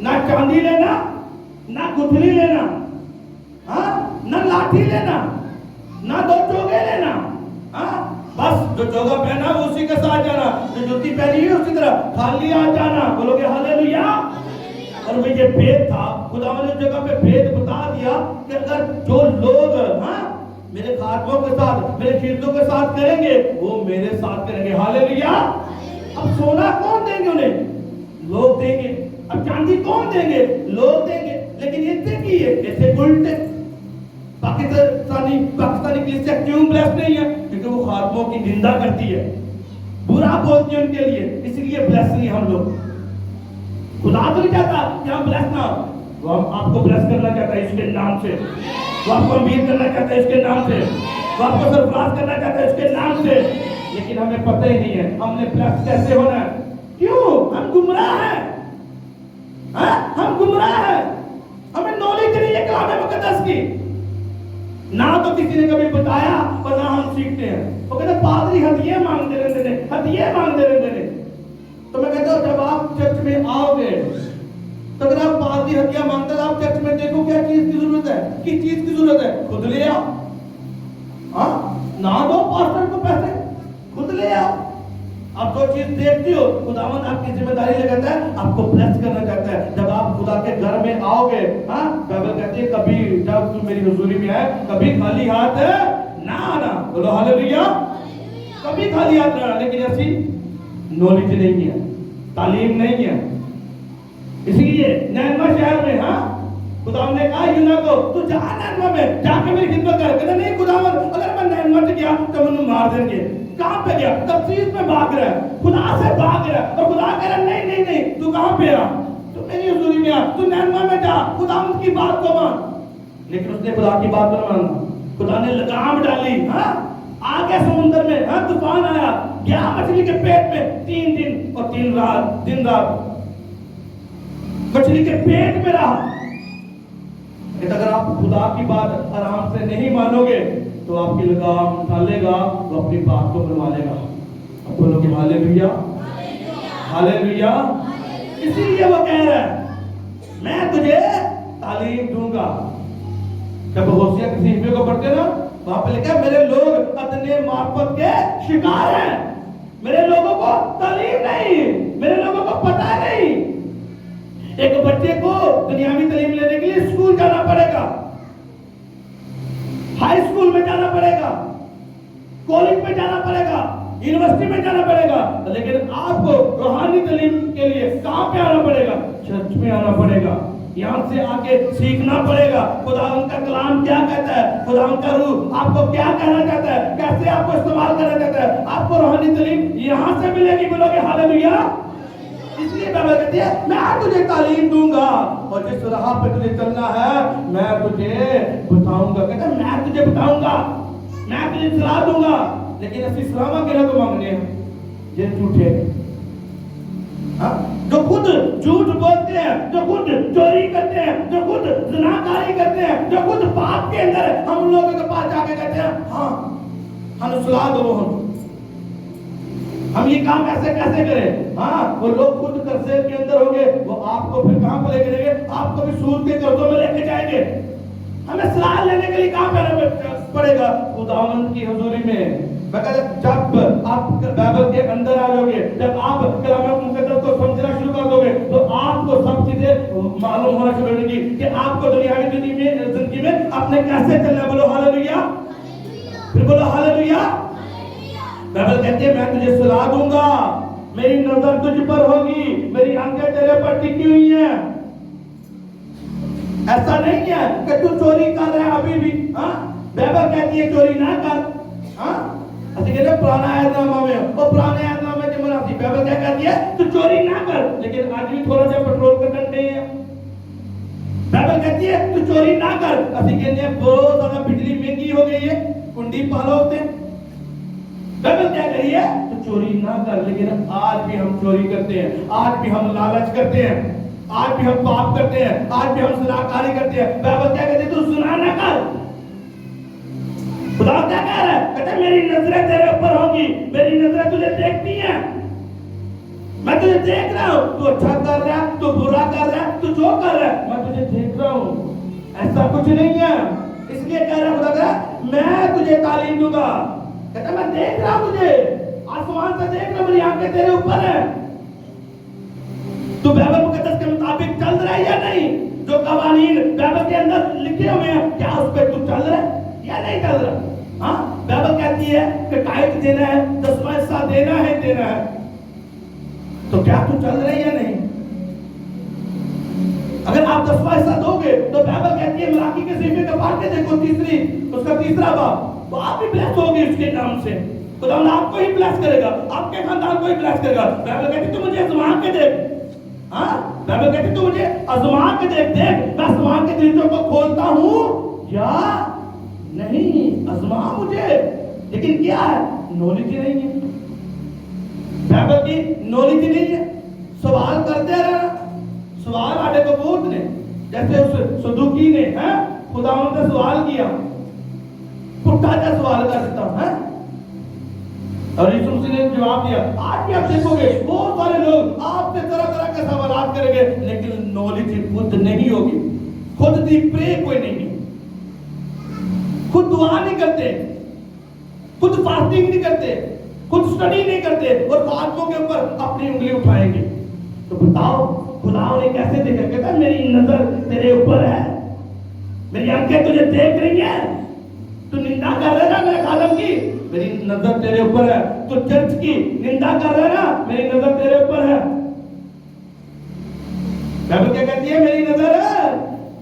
ना चांदी लेना, ना गुठली लेना, हाँ, ना लाठी लेना, ना दो चोगे लेना, हाँ, बस जो चोगा पहना वो उसी के साथ जाना, जो जूती पहनी है उसी तरह खाली आ जाना। बोलोगे हालेलुया। और वो ये भेद था, खुदा ने उस जगह पे भेद बता दिया कि अगर जो लोग, हाँ, मेरे खादमों के साथ, मेरे शिगिर्दों के साथ करेंगे, वो मेरे साथ करेंगे। हालेलुया। अब सोना कौन देंगे उन्हें, लोग देंगे। अब चांदी कौन देंगे, लोग देंगे। लेकिन ये की है, ऐसे उल्टे पाकिस्तानी कलीसिया क्यों ब्लेस नहीं है, क्योंकि वो खादमों की निंदा करती है, बुरा बोलती है उनके लिए, इसलिए ब्लेस नहीं हम लोग। खुदा तो नहीं चाहता कि हम ब्लेस ना, वो हम आपको ब्लेस करना चाहता है इसके नाम से, वो आपको अमीर करना चाहता है इसके नाम से, वो आपको सरफराज करना चाहता है इसके नाम से। लेकिन हमें पता ही नहीं है हमने ब्लेस कैसे होना है। क्यों? हम गुमराह हैं, हम गुमराह हैं, हमें नॉलेज नहीं है कलाम मुकद्दस की, ना तो किसी ने कभी बताया और ना हम सीखते हैं। वो कहते पादरी हदिये मांगते रहते हैं, हदिये मांगते रहते हैं। तो मैं कहता हूँ जब आप चर्च में आओगे तो अगर आप पादरी हदिया मांगते हैं, आप चर्च में देखो क्या चीज की जरूरत है, किस चीज की जरूरत है, खुद ले आओ। हाँ, ना दो पास्टर को पैसे, खुद ले आओ। आप जो चीज देखती हो, खुदावंद आपकी जिम्मेदारी लगाता है, आपको ब्लेस करना चाहता है। जब आप खुदा के घर में आओगे, हाँ, बाइबल कहती है कभी जब तुम मेरी हुजूरी में आए कभी खाली हाथ ना आना। बोलो हालेलुया। कभी खाली हाथ ना आना। लेकिन ऐसी नॉलेज नहीं है, तालीम नहीं है। इसलिए नैनवा शहर में, हाँ, खुदावंद ने कहा यूना को, तू जा नैनवा में जाके मेरी खिदमत कर। कहता नहीं खुदावंद, अगर मैं नैनवा से गया तो मुझे मार देंगे। कहां पे गया? तफसीर में भाग रहा है, खुदा से भाग रहा है। और खुदा कह रहा नहीं नहीं नहीं, तू कहां पे आ, तू मेरी हुजूरी में आ, तू नैनवा में जा, खुदावंद की बात को मान। लेकिन उसने खुदा की बात को माना, खुदा ने लगाम डाली, हाँ, आगे समुद्र में, हाँ, तूफान आया, गया मछली के पेट में 3 दिन और 3 रात, दिन रात मछली के पेट में रहा। अगर आप खुदा की बात आराम से नहीं मानोगे तो आपकी लगाम उठा लेगा, वो अपनी बात को बनवा लेगा। अब बोलोगे हालेलुया, हालेलुया। इसीलिए वो कह रहा है मैं तुझे तालीम दूंगा। जब होशिया किसी हिब्बे को पढ़ते ना, वहां पे लिखा है मेरे लोग अदने मार्फत के शिकार हैं, मेरे लोगों को तालीम नहीं, मेरे लोगों को पता नहीं। एक बच्चे को दुनियावी तालीम लेने के लिए स्कूल जाना पड़ेगा, हाई स्कूल में जाना पड़ेगा, कॉलेज में जाना पड़ेगा, यूनिवर्सिटी में जाना पड़ेगा, लेकिन आपको रूहानी तालीम के लिए कहां पे आना पड़ेगा? चर्च में आना पड़ेगा। यहां से आके सीखना पड़ेगा खुदा उनका कलाम क्या कहता है, खुदा उनका रूह आपको क्या कहना चाहता है, कैसे आपको इस्तेमाल करना चाहता है। आपको रूहानी तालीम यहां से मिलेगी। बोलोगे हालेलुया। इसलिए बाइबल कहती है मैं तुझे तालीम दूंगा और जिस राह पे तुझे चलना है मैं तुझे बताऊंगा। कहता है मैं तुझे बताऊंगा, मैं तुझे सलाह दूंगा। लेकिन ऐसी सलाह के लिए तो मांगने हैं ये झूठे, जो खुद झूठ बोलते हैं, जो खुद चोरी करते हैं, जो खुद ज़िनाकारी करते हैं, जो खुद पाप के अंदर है, हम लोगों के पास जाके कहते हैं हाँ हमें सलाह दो, हम ये काम ऐसे कैसे करें। हाँ वो लोग खुद कर्जे के अंदर होंगे, वो आपको फिर कहां पर लेके जाएंगे? आपको भी सूद के कर्जों में लेके जाएंगे। हमें सलाह लेने के लिए कहां पे आना पड़ेगा? खुदावंद की हुजूरी में। जब आप बाइबल के अंदर आ जाओगे, जब आप कलाम मुकद्दस को समझना शुरू कर दोगे, तो आपको सब चीजें मालूम होना शुरू होगी कि आपको दुनियावी जिंदगी में अपने कैसे चलना है। बोलो हालेलुया, फिर बोलो हालेलुया। बाइबल कहती है मैं तुझे सलाह दूंगा, मेरी नजर तुझ पर होगी, मेरी आंखें तेरे पर टिकी हुई हैं। ऐसा नहीं है कि तू चोरी कर रहा है अभी भी। हाँ बाइबल कहती है चोरी ना कर। हाँ पुराना ऐतनामा में, वो पुराने ऐतनामे के मुनासिब बाइबल क्या कहती है? तू चोरी ना कर, लेकिन आज भी थोड़ा सा पेट्रोल का डंडे है। बाइबल कहती है तू चोरी ना कर, असली कहते हैं बहुत ज्यादा बिजली महंगी हो गई है, कुंडी पालो होते हैं। बाइबल क्या कह रही है? तू चोरी ना कर, लेकिन आज भी हम चोरी करते हैं, आज भी हम लालच करते हैं, आज भी हम पाप करते हैं, आज भी हम ज़िनाकारी करते हैं। बाइबल क्या कहती है? तू ज़िना ना कर। खुदा क्या कह रहा है? कहता है मेरी नजरें तेरे ऊपर होंगी, मेरी नजरें तुझे देखती हैं, मैं तुझे देख रहा हूं। तू अच्छा कर रहा है, तू बुरा कर रहा है, तू जो कर रहा है, मैं तुझे देख रहा हूं। ऐसा कुछ नहीं है। इसलिए कह रहा खुदा कह मैं तुझे तालीम दूंगा। कहता मैं देख रहा हूं तुझे, आसमान से देख रहा, मेरी आंखें तेरे ऊपर है। तू बाइबल मुकद्दस के मुताबिक चल रहा है या नहीं? जो कवानीन बाइबल के अंदर लिखे हुए हैं, क्या उस पर तू चल रहा है या नहीं चल रहा? हाँ बाइबल कहती है कि टाइट देना है, 10वां हिस्सा देना है, तो क्या तू चल रहा है या नहीं? अगर आप 10वां हिस्सा दोगे तो बाइबल कहती है मलाकी के सहीफे का पढ़ के देखो, उसका तीसरा बाब, तो आप भी ब्लेस होगे उसके नाम से। खुदा आपको ही ब्लेस करेगा, आपके खानदान को ही ब्लेस करेगा। बाइबल कहती तू मुझे आजमा के देख। हाँ बाइबल कहती तू मुझे आजमा के देख, मैं आसमान के दीवारों को खोलता हूं या नहीं। आजमा मुझे, लेकिन क्या है? नॉलेज नहीं है, बाइबल की नॉलेज नहीं है। सवाल करते रहना, सवाल आटे को पूछने, जैसे उस सदुकी ने खुदावंद से सवाल किया, पुट्ठा सा सवाल कर देता है, और यीशु मसीह ने जवाब दिया। आज भी आप देखोगे बहुत सारे लोग आपसे तरह तरह के सवाल करेंगे, लेकिन नॉलेज खुद नहीं होगी, खुद दी प्रे कोई नहीं, खुद दुआ नहीं करते, खुद फास्टिंग नहीं करते, खुद स्टडी नहीं करते, और बातों के ऊपर अपनी उंगली उठाएंगे। तो बताओ खुदा ने कैसे देखा? कहता है मेरी नजर तेरे ऊपर है, मेरी आंखें तुझे देख रही हैं, तू निंदा कर रहा है ना मेरे खालम की, मेरी नजर तेरे ऊपर है। तू चर्च की निंदा कर रहा है ना, मेरी नजर तेरे ऊपर है। बाइबल क्या कहती है? मेरी नजर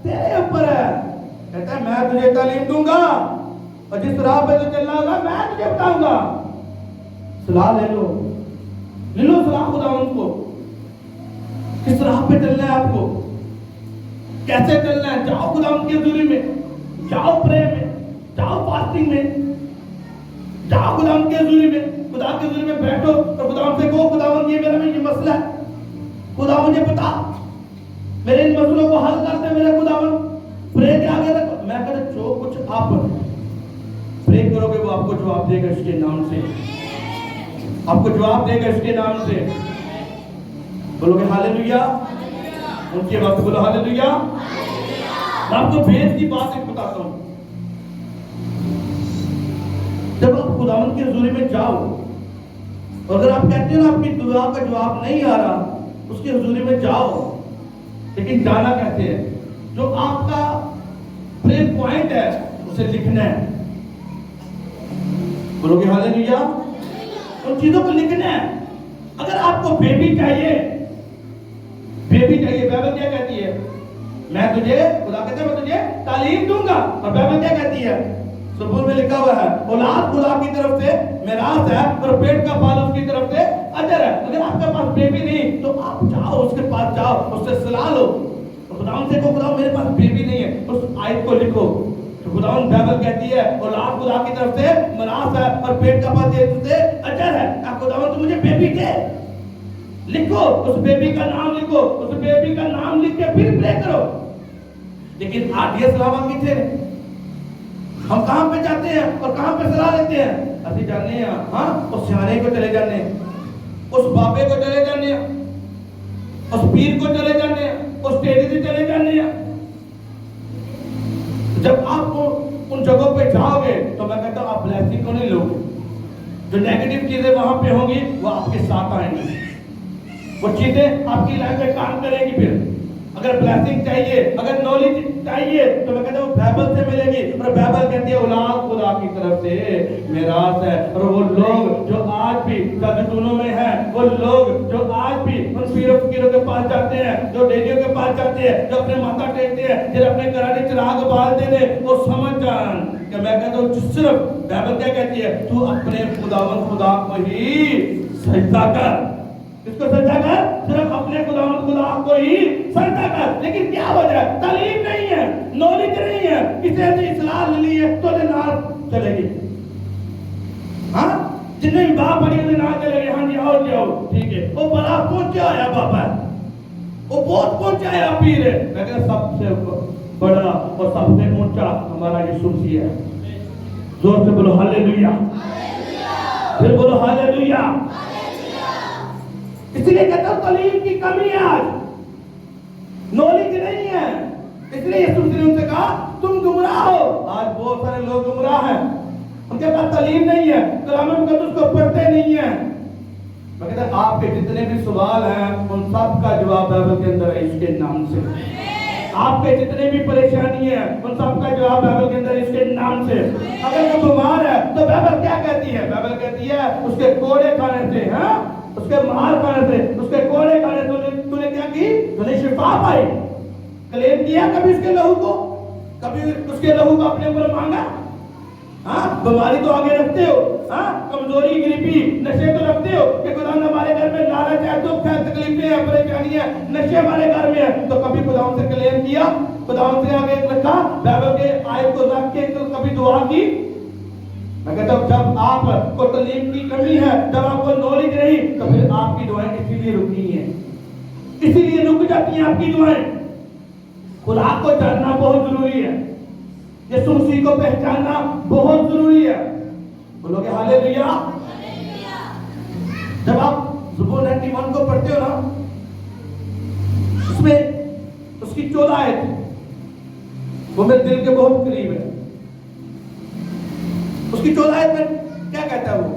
तेरे ऊपर है। कहता है मैं तुझे तालीम दूंगा, और जिस राह पे तू चलना होगा मैं तुझे बताऊंगा। सलाह ले लो सलाह खुदा उनको, किस राह पे चलना है, आपको कैसे चलना है। जाओ खुदा उनकी हुजूरी में, जाओ प्रे में, जाओ फास्टिंग में, जाओ खुदा उनकी हुजूरी में, खुदा की हुजूरी में बैठो और खुदा उनसे कहो खुदावंद ये मेरा में ये मसला है, खुदा मुझे बता, मेरे इन मसलों को हल कर दे मेरे खुदावंद। प्रे के आगे रखो। मैं कहता जो कुछ आप प्रे करोगे वो आपको जवाब देगा इसके नाम से, आपको जवाब देगा इसके नाम से। बोलोगे हालेलुया? उनके वक्त बोलो हालेलुया। मैं आपको भेद की बात एक बताता हूं। जब आप खुदावंद की हुजूरी में जाओ, और अगर आप कहते हो ना आपकी दुआ का जवाब नहीं आ रहा, उसकी हुजूरी में जाओ, लेकिन जाना कैसे है? जो आपका प्रेयर पॉइंट है उसे लिखना है। बोलोगे हालेलुया? उन चीजों को लिखना है। अगर आपको बेबी चाहिए, बाइबल क्या कहती है? मैं तुझे, खुदा कहता है मैं तुझे तालीम दूंगा। और बाइबल क्या कहती है? सबूर में लिखा हुआ है, औलाद खुदा की तरफ से मिरास है और पेट का फल उसकी तरफ से अजर है। अगर आपके पास बेबी नहीं तो आप जाओ उसके पास, जाओ उससे सलाह लो, खुदावन से को खुदा मेरे पास बेबी नहीं है, उस आयत को लिखो। तो खुदावन बाइबल कहती है औलाद खुदा की तरफ से मिरास है और पेट का फल से अजर है। आप खुदावन तो मुझे बेबी दे, लिखो उस बेबी का नाम, लिखो उस बेबी का नाम लिख के फिर प्रे करो। लेकिन आदिया सलाह मांगी थे, हम कहां पे जाते हैं और कहां पे सलाह लेते हैं? अभी जाने हैं हाँ उस सियाने को चले जाने, उस बाबे को चले जाने, उस पीर को चले जाने, उस टेढ़ी से चले जाने। जब आप उन जगहों पे जाओगे तो मैं कहता हूं आप ब्लेसिंग को नहीं लोगे। जो नेगेटिव चीजें वहां पे होंगी वो आपके साथ आएंगी, वो चीजें आपकी लाइफ में काम करेगी। फिर अगर ब्लेसिंग चाहिए, अगर नॉलेज चाहिए तो मैं कहता हूँ बाइबल से मिलेगी। और बाइबल कहती है औलाद खुदा की तरफ से मिरास है। और वो लोग जो आज भी सदगुणों में है, वो लोग जो आज भी उन पीरों फकीरों के पास जाते हैं, जो डेलियों के पास जाते हैं, जो अपने माथा टेकते हैं, जो अपने घराने चिराग बालते हैं, वो समझ जान कि मैं कहता हूँ सिर्फ बाइबल क्या कहती है, तू अपने खुदावंद खुदा को ही सजदा कर। इसको सजदा कर, सिर्फ अपने खुदावंद खुदा को ही सजदा कर। लेकिन क्या वजह है? तालीम नहीं है, नॉलेज नहीं है, किसी ने इस्लाह ली है तो नाल चलेगी। हाँ जिन्हें भी बाप पढ़ी उन्हें नाल चलेगी, हाँ जी आओ जाओ ठीक है। वो बड़ा पहुंचा है बाबा, वो बहुत पहुंचा है पीर है। मैं कहता सबसे बड़ा और सबसे ऊंचा हमारा यीशु मसीह है। जोर से बोलो हालेलुया, फिर बोलो हालेलुया। इसलिए कहता हूं तालीम की कमी है, आज नॉलेज नहीं है। इसलिए यीशु मसीह ने उनसे कहा तुम गुमराह हो। आज बहुत सारे लोग गुमराह हैं, उनके पास तालीम नहीं है, कलाम मुकद्दस को पढ़ते नहीं है। मैं कहता आपके जितने भी सवाल हैं उन सब का जवाब बाइबल के अंदर है, इसके नाम से। आपके जितने भी परेशानी है उन सब का जवाब बाइबल के अंदर इसके नाम से। अगर वो बीमार है तो बाइबल क्या कहती है? बाइबल कहती है उसके कोड़े खाने से, हाँ उसके मार खाने से, उसके कोड़े खाने से तूने क्या की? तूने शिफा पाई। क्लेम किया कभी उसके लहू को? कभी उसके लहू को अपने ऊपर मांगा? हाँ बीमारी तो आगे रखते हो, हाँ कमजोरी गरीबी नशे तो रखते हो कि खुदा हमारे घर में लालच है, दुख है, तकलीफें है, परेशानी है, नशे हमारे घर में है। तो कभी खुदा से क्लेम किया, खुदा से आगे रखा, बाइबल के आयत को रख के तो कभी दुआ की? मैं कहता हूं जब आपको तालीम की कमी है, जब आपको नॉलेज नहीं, तो फिर आपकी दुआएं इसीलिए रुकी हैं, इसीलिए रुक जाती हैं आपकी दुआएं। खुदा को जानना बहुत जरूरी है, यीशु मसीह को पहचानना बहुत जरूरी है। बोलोगे हालेलुया? जब आप ज़बूर 91 को पढ़ते हो ना, उसमें उसकी 14 आयत वो मेरे दिल के बहुत करीब है। उसकी 14 आयत में क्या कहता है? वो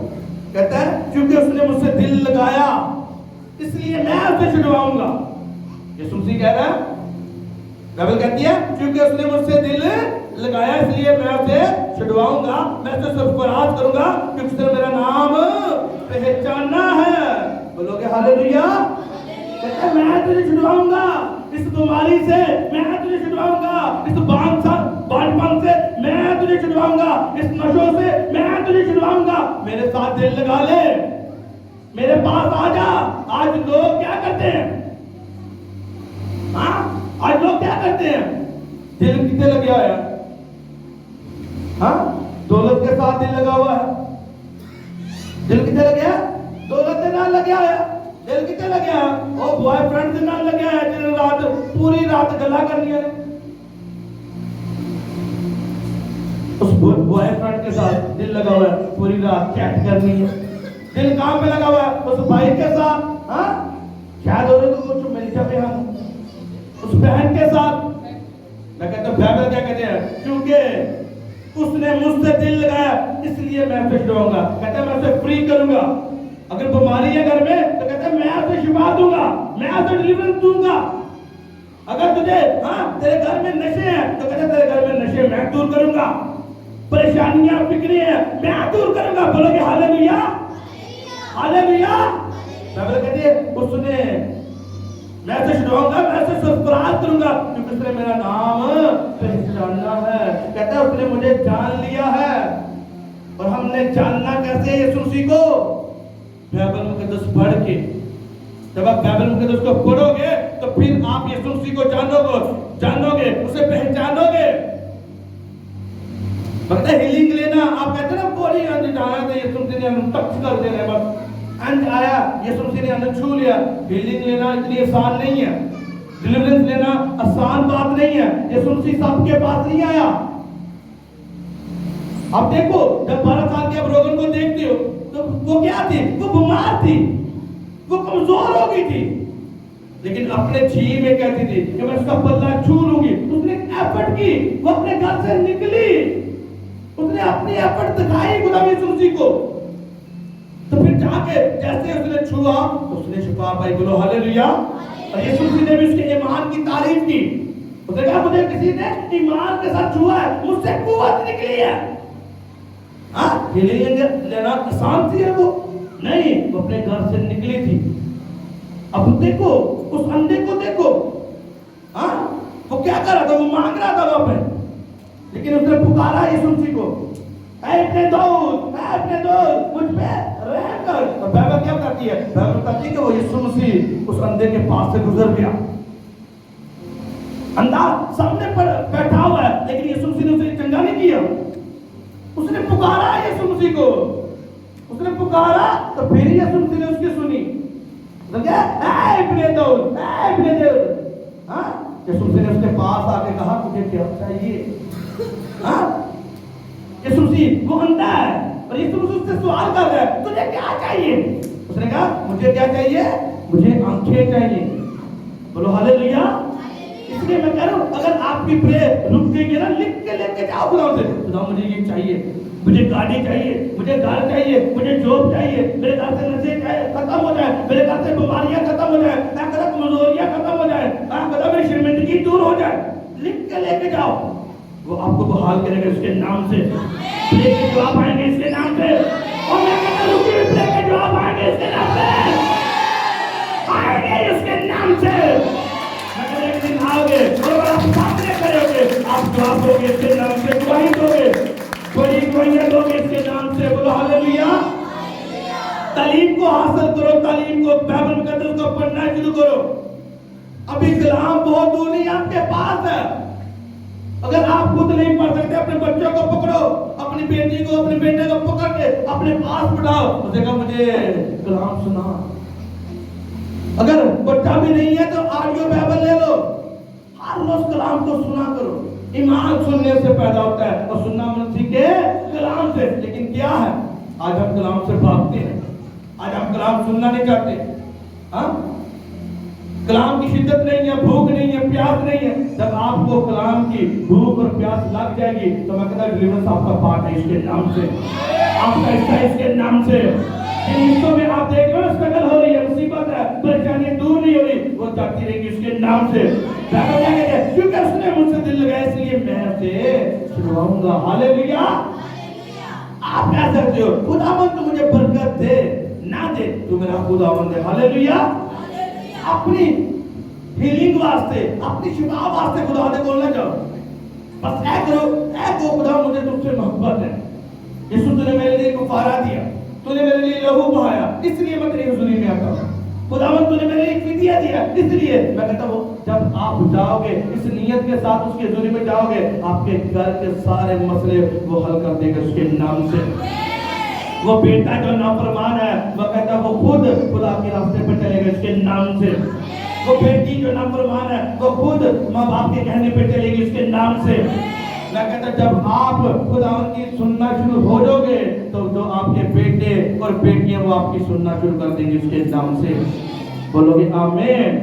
कहता है क्योंकि उसने मुझसे दिल लगाया इसलिए मैं उसे छुड़वाऊंगा। यीशु मसीह कह रहा है, बाइबल कहती है क्योंकि उसने मुझसे दिल लगाया इसलिए मैं उसे छुड़वाऊंगा, मैं उसे सरफराज करूंगा क्योंकि उसने मेरा नाम पहचाना है। बोलोगे हालेलुया? कहता है मैं तुझे छुड़वाऊंगा इस बीमारी से, मैं तुझे छुड़वाऊंगा इस बांझपन से, मैं तुझे छुड़वाऊंगा इस नशों से, मैं तुझे छुड़वाऊंगा। मेरे साथ दिल लगा ले, मेरे पास आ जा। आज लोग क्या करते हैं? हाँ आज लोग क्या करते हैं? दिल कितने लगे हुआ है? हाँ दौलत के साथ दिल लगा हुआ है। दिल कितने लगे है? दौलत के नाम लगे हुआ है। दिल कितने लगे है? वो बॉयफ्रेंड के नाम लगे है, दिन रात पूरी रात गला करनी है। उस बॉयफ्रेंड के साथ दिल लगा हुआ है, पूरी रात चैट करनी है। दिल कहां पे लगा हुआ है? उस भाई के साथ, हाँ शायद हो रहे तो कुछ मिल जाए हम उस बहन के साथ। मैं कहता हूं बाइबल क्या कहते हैं? क्योंकि उसने मुझसे दिल लगाया इसलिए मैं उसे छुड़ाऊंगा। कहता है मैं उसे फ्री करूंगा। अगर बीमारी है घर में तो कहता है मैं उसे शिफा दूंगा, मैं उसे डिलीवरेंस दूंगा। अगर तुझे तेरे घर में नशे हैं तो कहते तेरे घर में नशे मैं दूर करूंगा, परेशानियां फिक्री है मैं दूर करूंगा। बोलोगे हालेलुया, हालेलुया। बाइबल कहती है उसने मैं ऐसे छुड़ाऊंगा, मैं ऐसे सब्सक्राइब करूंगा क्योंकि उसने मेरा नाम पहचाना है। कहता है उसने मुझे जान लिया है। और हमने जानना कैसे यीशु मसीह को? बाइबल मुकद्दस पढ़ के। जब आप बाइबल मुकद्दस को पढ़ोगे तो फिर आप यीशु मसीह को जानोगे, उसे पहचानोगे। लगता है हीलिंग लेना, आप कहते हैं ना बॉडी अंदर जाना है यीशु मसीह ने टच कर देना है, बस अंत आया यीशु मसीह ने अंदर छू लिया। हीलिंग लेना इतनी आसान नहीं है, डिलीवरेंस लेना आसान बात नहीं है। यीशु मसीह सबके पास नहीं आया। अब देखो जब 12 साल के आप रोगन को देखते हो तो वो क्या थी? वो बीमार थी, वो कमजोर हो गई थी, लेकिन अपने जी में कहती थी कि मैं उसका पल्ला छू लूंगी। उसने एफर्ट की, वो अपने घर से निकली, उसने अपनी एफर्ट दिखाई खुदा यीशु मसीह को। तो फिर जाके जैसे उसने छुआ तो उसने शिफा पाई। बोलो हालेलुया। और यीशु मसीह ने भी उसके ईमान की तारीफ की। उसने कहा मुझे किसी ने ईमान के साथ छुआ है, मुझसे कुव्वत निकली है। हीलिंग लेना आसान थी है वो? नहीं, वो अपने घर से निकली थी। अब देखो उस अंधे को देखो, वो क्या कर रहा था? वो मांग रहा था वहां पे, लेकिन उसने पुकारा यीशु मसीह को, अपने दोस्त मुझ पे रहम कर। और बाइबल क्या कहती है? बाइबल कहती है कि वो यीशु मसीह उस अंधे के पास से गुजर गया। अंधा सामने पर बैठा हुआ है, लेकिन यीशु मसीह ने उसे चंगा नहीं किया। उसने पुकारा यीशु मसीह को, उसने पुकारा तो फिर यीशु मसीह ने उसकी सुनी। तो क्या अपने दोस्त यीशु मसीह ने उसके पास आके कहा तुझे क्या चाहिए? यीशु मसीह वो अंधा है और यीशु मसीह उससे सवाल कर रहा है तुझे क्या चाहिए? उसने कहा मुझे क्या चाहिए? मुझे आंखें चाहिए। बोलो हालेलुया। इसलिए मैं कह रहा हूं अगर आपकी प्रेयर रुक गई है ना, लिख के लेके जाओ खुदा से, खुदा मुझे ये चाहिए, मुझे गाड़ी चाहिए, मुझे घर चाहिए, मुझे जॉब चाहिए, मेरे घर से नशे खत्म हो जाए, मेरे घर से बीमारियां खत्म हो जाए, कमजोरियां खत्म हो जाए, मेरी शर्मिंदगी दूर हो जाए। लिख के लेके जाओ, वो आपको बहाल करेगा इसके नाम से। लेके जवाब आएंगे इसके नाम से। और मैं कहता हूं कि लेके जवाब आएंगे इसके नाम से, आएंगे इसके नाम से। एक दिन आओगे और आप सामने करोगे, आप जवाब दोगे इसके नाम से, गवाही दोगे, बड़ी गवाहियां दोगे इसके नाम से। बोलो हालेलुया। तालीम को हासिल करो, तालीम को बाइबल मुकद्दस को पढ़ना शुरू करो। अभी कलाम बहुत दूर नहीं आपके पास है। अगर आप खुद नहीं पढ़ सकते, अपने बच्चों को पकड़ो, अपनी बेटी को अपने बेटे को पकड़ के अपने पास बिठाओ, उसे कहा मुझे कलाम सुना। अगर बच्चा भी नहीं है तो ऑडियो बाइबल ले लो, हर रोज कलाम को सुना करो। ईमान सुनने से पैदा होता है और सुनना मसीह के कलाम से। लेकिन क्या है, आज हम कलाम से भागते हैं, आज हम कलाम सुनना नहीं चाहते। कलाम की शिद्दत नहीं है, भूख नहीं है, प्यास नहीं है। जब आपको कलाम की भूख और प्यास लग जाएगी तो मैं कहता हूं डिलीवरेंस आपका पार्ट है इसके नाम से, आपका हिस्सा है इसके नाम से। इन हिस्सों में आप देख रहे हो स्ट्रगल हो रही है, मुसीबत है, परेशानियां दूर नहीं हो रही, वो जाती रहेगी इसके नाम से। क्योंकि उसने मुझसे दिल लगाया इसलिए मैं उसे छुड़वाऊंगा। हालेलुया। आप कह सकते हो खुदावंद तू मुझे बरकत दे, ना दे तू मेरा खुदावंद है। हालेलुया। अपनी हीलिंग वास्ते, अपनी शिफा वास्ते खुदा से बोलना जाओ, बस ऐ करो खुदा मुझे तुझसे मोहब्बत है। यीशु तूने मेरे लिए कुफारा दिया, तूने मेरे लिए लहू बहाया, इसलिए मैं तेरी हुजूरी में आता हूं। खुदावंद तूने मेरे लिए फिदिया दिया, इसलिए मैं कहता हूं जब आप जाओगे इस नियत के साथ उसकी हुजूरी में जाओगे, आपके घर के सारे मसले वो हल कर देगा उसके नाम से। वो बेटा जो नाफरमान है वो कहता है वो खुद खुदा के रास्ते पर चलेगा इसके नाम से। वो बेटी जो नाफरमान है वो खुद माँ बाप के कहने पर चलेगी इसके नाम से। मैं कहता जब आप खुदा की सुनना शुरू हो जाओगे तो जो आपके बेटे और बेटियां वो आपकी सुनना शुरू कर देंगे इसके नाम से। बोलोगे आमीन?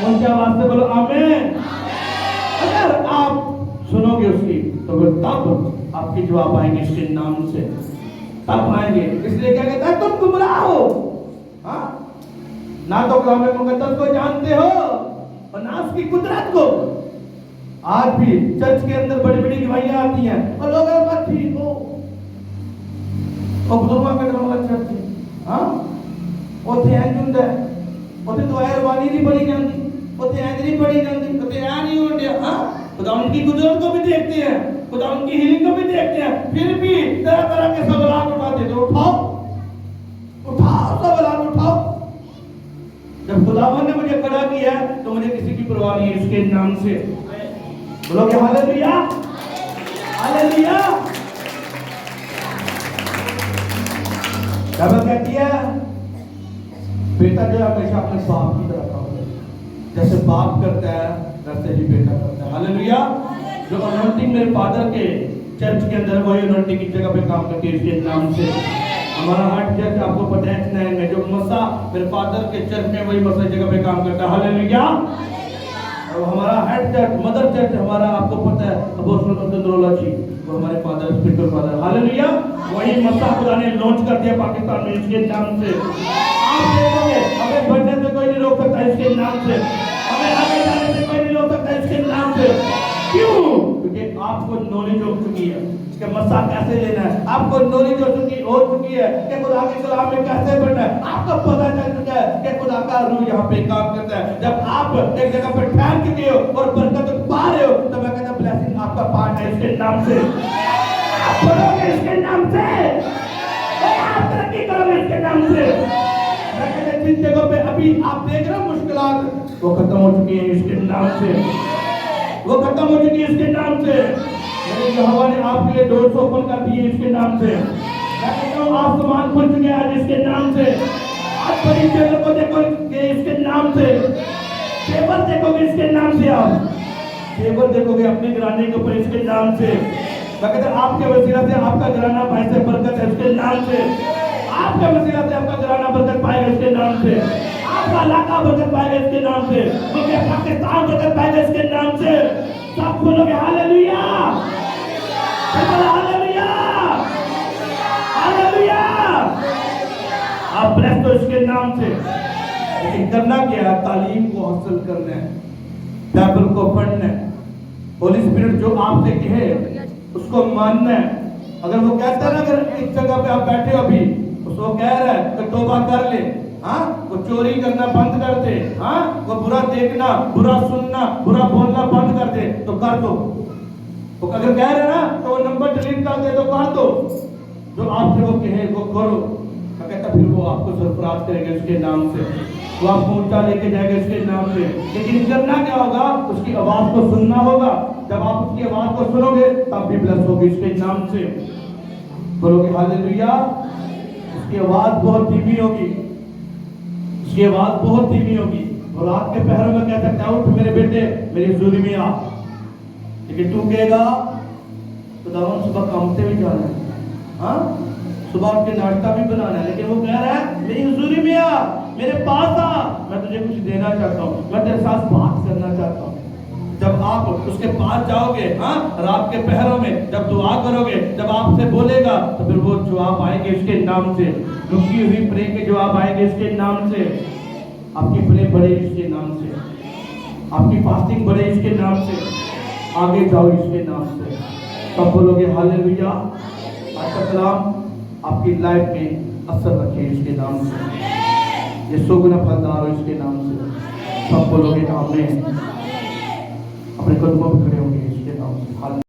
उनके वास्ते बोलो आमीन। अगर आप सुनोगे उसकी तो फिर तब आपके जवाब आएंगे इसके नाम से, तब आएंगे। इसलिए क्या कहता है तुम गुमराह हो, ना तो कलाम मुकद्दस को जानते हो और ना उसकी कुदरत को। आज भी चर्च के अंदर बड़ी बड़ी गवाहियां आती हैं और लोग बात ठीक हो और बुजुर्गों का वाला चर्च है, हाँ ਉੱਥੇ ਇੰਜ ਹੁੰਦਾ ਉੱਥੇ ਦੁਆਇਆ ਬਾਣੀ नहीं पढ़ी जाती, ਉੱਥੇ इंज नहीं पढ़ी जाती, ਉੱਥੇ आ नहीं हो गया। हाँ खुदा उनकी कुदरत को भी देखते हैं, खुदा उनकी हीलिंग को भी देखते हैं, फिर भी तरह तरह के सवाल उठाते तो उठाओ उठाओ सवाल उठाओ। जब खुदावन ने मुझे खड़ा किया तो मुझे किसी की परवाह नहीं है, इसके नाम से बोलोगे हालेलुया हालेलुया। बाइबल कहती है बेटा जो हमेशा अपने बाप की तरह काम करे, जैसे बाप करता है वैसे ही बेटा करता है। हालेलुया। जो अनॉइंटिंग मेरे फादर के चर्च के अंदर वही अनॉइंटिंग की जगह पे काम करती है, इसके नाम से। हमारा हार्ट चर्च आपको पता है X9 में जो मसा मेरे फादर के चर्च में वही मसा जगह पे काम करता है। हालेलुया। और हमारा हेड चर्च मदर चर्च हमारा आपको पता है अपोस्टल कंट्रोलॉजी, वो हमारे फादर स्पिरिचुअल फादर। हालेलुया। वही मसा खुदा ने लॉन्च कर दिया पाकिस्तान में, इसके नाम से। आप देखोगे हमें बढ़ने से कोई नहीं रोक सकता, इसके नाम से। हमें आगे जाने से कोई नहीं रोक सकता, इसके नाम से। क्यों? क्योंकि आपको नॉलेज हो चुकी है कि मसा कैसे लेना है, आपको नॉलेज हो चुकी है कि खुदा के कलाम में कैसे बढ़ना है, आपको पता चल चुका है कि खुदा का रूह यहाँ पे काम करता है। जब आप एक जगह पर ठहर चुके हो और बरकत पा रहे हो तो मैं कहता हूं ब्लेसिंग आपका पार्ट है, इसके नाम से। आप बोलोगे इसके नाम से, आप तरक्की करोगे इसके नाम से। मैं कहता जिन जगहों पे अभी आप देख रहे हो मुश्किलात वो खत्म हो चुकी है, इसके नाम से। वो खत्म हो चुकी है, इसके नाम से। मेरे यहोवा ने आपके लिए डोर्स ओपन कर दिए, इसके नाम से। मैं कहता हूं आसमान खुल चुके हैं आज, इसके नाम से। आज बड़ी चीजों को देखोगे इसके नाम से, फेवर देखोगे इसके नाम से, आप फेवर देखोगे अपने घराने के ऊपर इसके नाम से। मैं कहता हूं आपके वसीला से आपका घराना भाई से बरकत है, इसके नाम से। आपके वसीला से आपका घराना बरकत पाएगा, इसके नाम से। आपका इलाका बरकत पाएगा, इसके नाम से। क्योंकि पाकिस्तान बरकत पाएगा, इसके नाम से। सब बोलोगे हालेलुया हालेलुया हालेलुया। आप ब्लेस हो इसके नाम से। लेकिन करना क्या है? तालीम को हासिल करना है, बाइबल को पढ़ना है, होली स्पिरिट जो आपसे कहे उसको मानना है। अगर वो कहता है ना, अगर एक जगह पे आप बैठे हो अभी उसको कह रहा है तो तौबा कर ले, हाँ वो चोरी करना बंद कर दे, हाँ वो बुरा देखना बुरा सुनना बुरा बोलना बंद कर दे, तो कर दो। वो अगर कह रहे ना तो वो नंबर डिलीट कर दे, तो कर दो। जो आपसे वो कहे वो करो। मैं कहता फिर वो आपको सरफराज करेगा इसके नाम से, वो आपको ऊंचा लेके जाएगा इसके नाम से। लेकिन करना क्या होगा? उसकी आवाज को सुनना होगा। जब आप उसकी आवाज को सुनोगे तब भी ब्लेस होगी इसके नाम से। बोलोगे हालेलुया। उसकी आवाज बहुत धीमी होगी, उसकी आवाज बहुत धीमी होगी। और रात के पहरों में कह सकता है उठ मेरे बेटे मेरी हजूरी में आ। लेकिन तू कहेगा खुदावन सुबह काम से भी जाना है, हाँ सुबह उठ के नाश्ता भी बनाना है, लेकिन वो कह रहा है मेरी हजूरी में आ, मेरे पास आ, मैं तुझे कुछ देना चाहता हूँ, मैं तेरे साथ बात करना चाहता हूँ। जब आप उसके पास जाओगे, हाँ रात के पहरों में जब दुआ करोगे, जब आपसे बोलेगा तो फिर वो जवाब आएंगे इसके नाम से। रुकी हुई प्रे के जवाब आएंगे इसके नाम से। आपकी प्रे बढ़े इसके नाम से, आपकी फास्टिंग बढ़े इसके नाम से, आगे जाओ इसके नाम से। तब बोलोगे हालेलुया। आपका कलाम आपकी लाइफ में असर रखे इसके नाम से, ये सुगुना फलदार हो इसके नाम से। सब बोलोगे आमीन। अपने कदमों पर खड़े होंगे इसके नाम से।